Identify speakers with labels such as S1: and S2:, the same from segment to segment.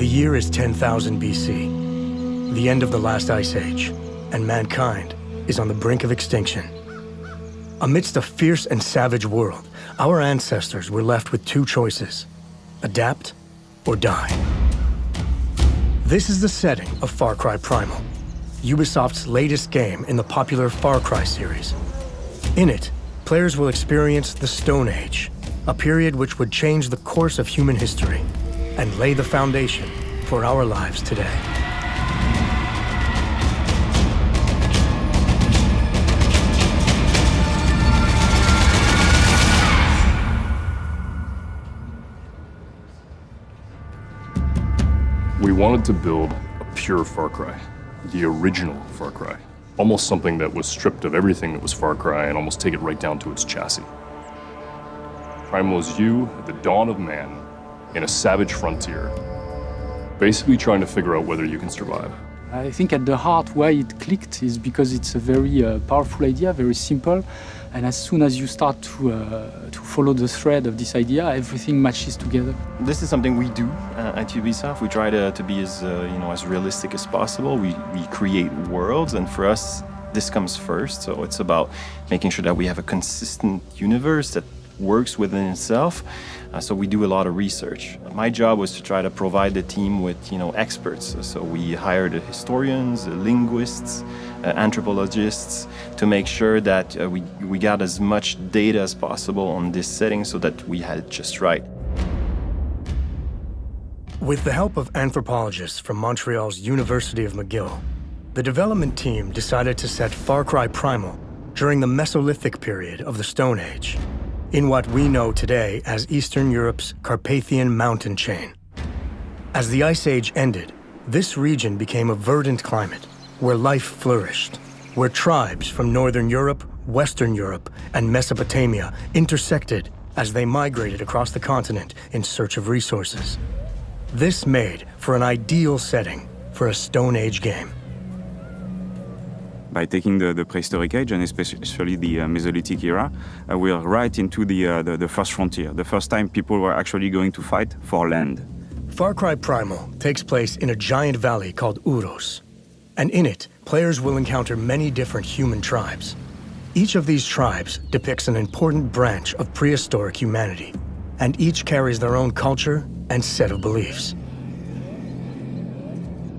S1: The year is 10,000 BC, the end of the last ice age, and mankind is on the brink of extinction. Amidst a fierce and savage world, our ancestors were left with two choices: adapt or die. This is the setting of Far Cry Primal, Ubisoft's latest game in the popular Far Cry series. In it, players will experience the Stone Age, a period which would change the course of human history and lay the foundation for our lives today.
S2: We wanted to build a pure Far Cry, the original Far Cry. Almost something that was stripped of everything that was Far Cry and almost take it right down to its chassis. Primal is you at the dawn of man in a savage frontier, basically trying to figure out whether you can survive.
S3: I think at the heart why it clicked is because it's a very powerful idea, very simple, and as soon as you start to follow the thread of this idea, everything matches together.
S4: This is something we do at Ubisoft. We try to be as as realistic as possible. We create worlds, and for us, this comes first. So it's about making sure that we have a consistent universe that works within itself. So we do a lot of research. My job was to try to provide the team with experts. So we hired historians, linguists, anthropologists to make sure that we got as much data as possible on this setting so that we had it just right.
S1: With the help of anthropologists from Montreal's University of McGill, the development team decided to set Far Cry Primal during the Mesolithic period of the Stone Age, in what we know today as Eastern Europe's Carpathian mountain chain. As the Ice Age ended, this region became a verdant climate where life flourished, where tribes from Northern Europe, Western Europe, and Mesopotamia intersected as they migrated across the continent in search of resources. This made for an ideal setting for a Stone Age game.
S5: By taking the prehistoric age, and especially the Mesolithic era, we are right into the first frontier, the first time people were actually going to fight for land.
S1: Far Cry Primal takes place in a giant valley called Uros, and in it, players will encounter many different human tribes. Each of these tribes depicts an important branch of prehistoric humanity, and each carries their own culture and set of beliefs.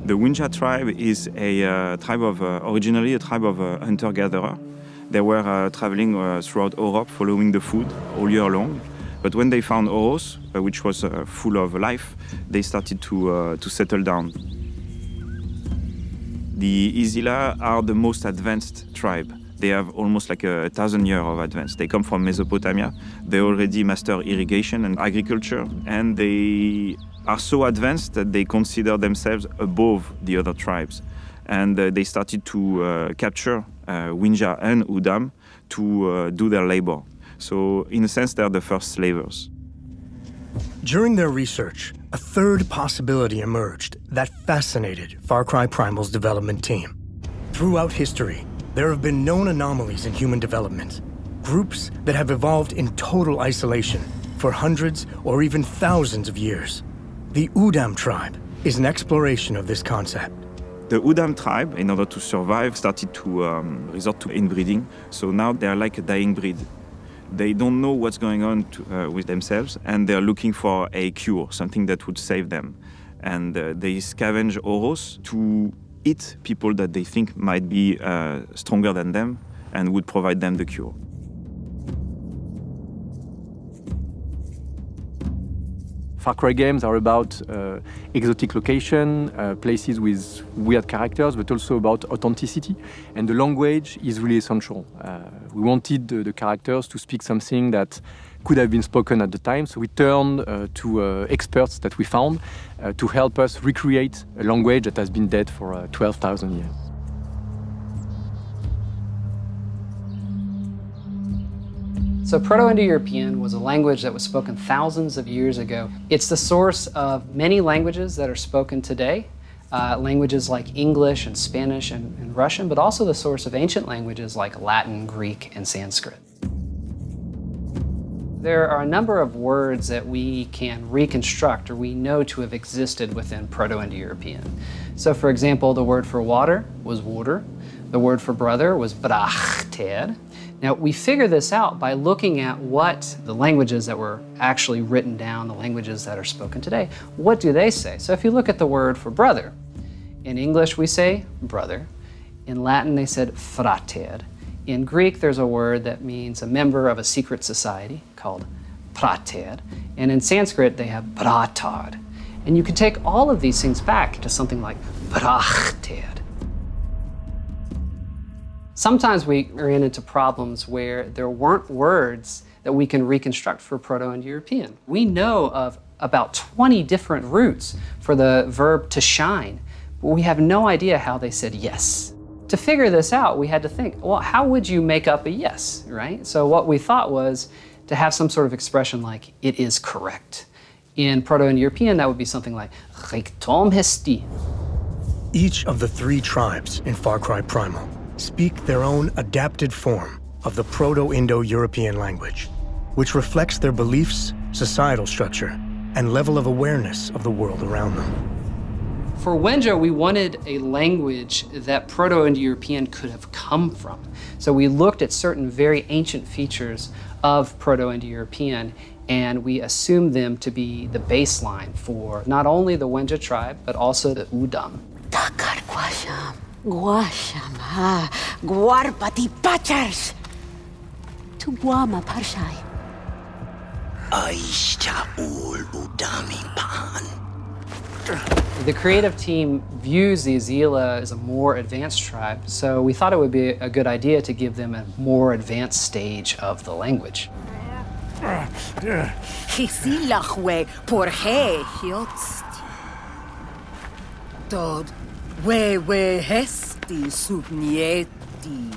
S5: The Winja tribe is a tribe of, originally a tribe of hunter-gatherer. They were traveling throughout Europe, following the food all year long. But when they found Oros, which was full of life, they started to settle down. The Isila are the most advanced tribe. They have almost like 1,000 years of advance. They come from Mesopotamia. They already master irrigation and agriculture, and they are so advanced that they consider themselves above the other tribes. And they started to capture Winja and Udam to do their labor. So in a sense, they're the first slavers.
S1: During their research, a third possibility emerged that fascinated Far Cry Primal's development team. Throughout history, there have been known anomalies in human development, groups that have evolved in total isolation for hundreds or even thousands of years. The Udam tribe is an exploration of this concept.
S5: The Udam tribe, in order to survive, started to resort to inbreeding. So now they're like a dying breed. They don't know what's going on with themselves, and they're looking for a cure, something that would save them. And they scavenge Oros to eat people that they think might be stronger than them and would provide them the cure.
S3: Far Cry games are about exotic location, places with weird characters, but also about authenticity. And the language is really essential. We wanted the characters to speak something that could have been spoken at the time, so we turned to experts that we found to help us recreate a language that has been dead for 12,000 years.
S6: So Proto-Indo-European was a language that was spoken thousands of years ago. It's the source of many languages that are spoken today, languages like English and Spanish and Russian, but also the source of ancient languages like Latin, Greek, and Sanskrit. There are a number of words that we can reconstruct or we know to have existed within Proto-Indo-European. So for example, the word for water was water. The word for brother was brachted. Now we figure this out by looking at what the languages that were actually written down, the languages that are spoken today, what do they say? So if you look at the word for brother, in English we say brother. In Latin they said frater. In Greek, there's a word that means a member of a secret society called prater. And in Sanskrit, they have bratard. And you can take all of these things back to something like brachted. Sometimes we ran into problems where there weren't words that we can reconstruct for Proto-Indo-European. We know of about 20 different roots for the verb to shine, but we have no idea how they said yes. To figure this out, we had to think, well, how would you make up a yes, right? So what we thought was to have some sort of expression like, it is correct. In Proto-Indo-European, that would be something like, Richtom hesti.
S1: Each of the 3 tribes in Far Cry Primal speak their own adapted form of the Proto-Indo-European language, which reflects their beliefs, societal structure, and level of awareness of the world around them.
S6: For Wenja, we wanted a language that Proto-Indo-European could have come from. So we looked at certain very ancient features of Proto-Indo-European, and we assumed them to be the baseline for not only the Wenja tribe, but also the Udam.
S7: Takar guasham, guasham ha, guarpati pachars. Tuguama parshai.
S8: Aisha ul udami pan.
S6: The creative team views the Azila as a more advanced tribe, so we thought it would be a good idea to give them a more advanced stage of the language.
S7: Hisilachwe porhe hiotsti. Tod we hesti subnieti.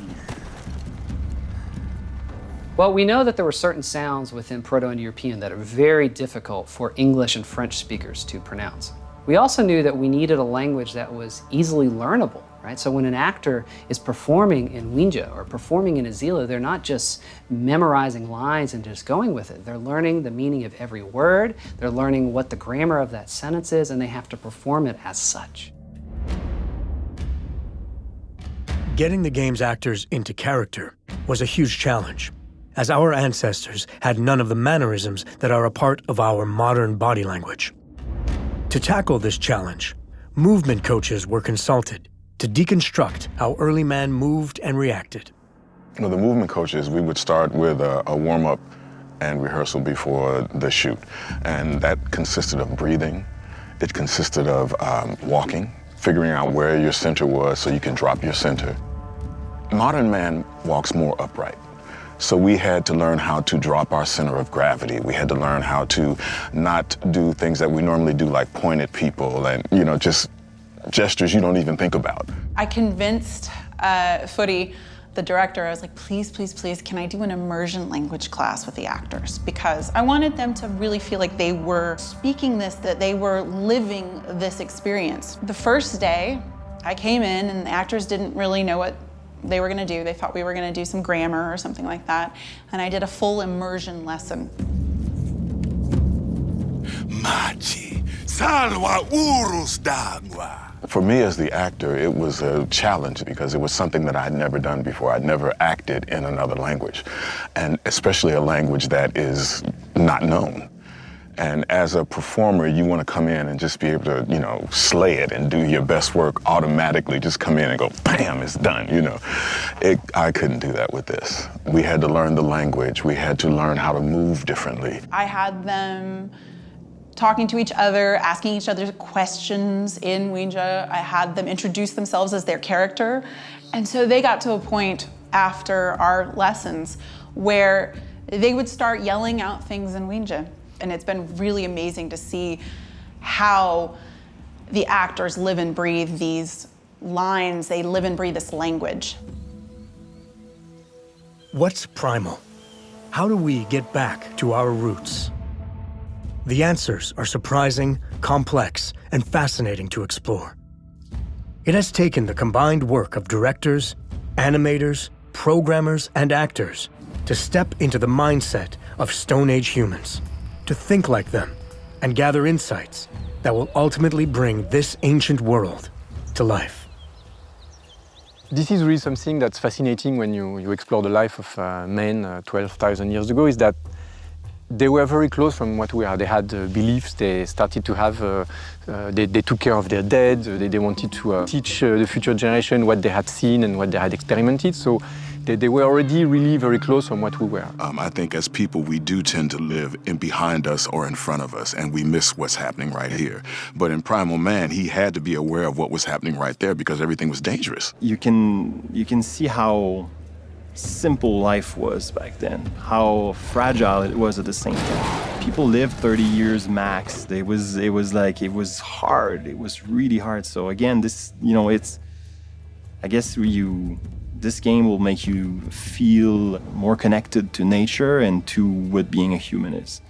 S6: Well, we know that there were certain sounds within Proto-Indo-European that are very difficult for English and French speakers to pronounce. We also knew that we needed a language that was easily learnable, right? So when an actor is performing in Wenja or performing in Azila, they're not just memorizing lines and just going with it. They're learning the meaning of every word, they're learning what the grammar of that sentence is, and they have to perform it as such.
S1: Getting the game's actors into character was a huge challenge, as our ancestors had none of the mannerisms that are a part of our modern body language. To tackle this challenge, movement coaches were consulted to deconstruct how early man moved and reacted.
S9: You know, the movement coaches, we would start with a warm-up and rehearsal before the shoot. And that consisted of breathing. It consisted of walking, figuring out where your center was so you can drop your center. Modern man walks more upright. So we had to learn how to drop our center of gravity. We had to learn how to not do things that we normally do, like point at people and, you know, just gestures you don't even think about.
S10: I convinced Footy, the director, I was like, please, please, please, can I do an immersion language class with the actors? Because I wanted them to really feel like they were speaking this, that they were living this experience. The first day, I came in and the actors didn't really know what they were gonna do. They thought we were gonna do some grammar or something like that. And I did a full immersion lesson.
S8: Machi, salwa urus dagua.
S9: For me as the actor, it was a challenge because it was something that I'd never done before. I'd never acted in another language, and especially a language that is not known. And as a performer, you want to come in and just be able to, you know, slay it and do your best work automatically. Just come in and go, bam, it's done, you know. I couldn't do that with this. We had to learn the language. We had to learn how to move differently.
S10: I had them talking to each other, asking each other questions in Wenja. I had them introduce themselves as their character. And so they got to a point after our lessons where they would start yelling out things in Wenja. And it's been really amazing to see how the actors live and breathe these lines, they live and breathe this language.
S1: What's primal? How do we get back to our roots? The answers are surprising, complex, and fascinating to explore. It has taken the combined work of directors, animators, programmers, and actors to step into the mindset of Stone Age humans, to think like them, and gather insights that will ultimately bring this ancient world to life.
S3: This is really something that's fascinating when you explore the life of men 12,000 years ago, is that they were very close from what we are. They had beliefs, they started to have, they took care of their dead, they wanted to teach the future generation what they had seen and what they had experimented. So they were already really very close from what we were.
S9: I think as people, we do tend to live in behind us or in front of us, and we miss what's happening right here. But in Primal Man, he had to be aware of what was happening right there because everything was dangerous.
S4: You can see how simple life was back then, how fragile it was at the same time. People lived 30 years max. It was hard. It was really hard. So again, this, it's, I guess this game will make you feel more connected to nature and to what being a human is.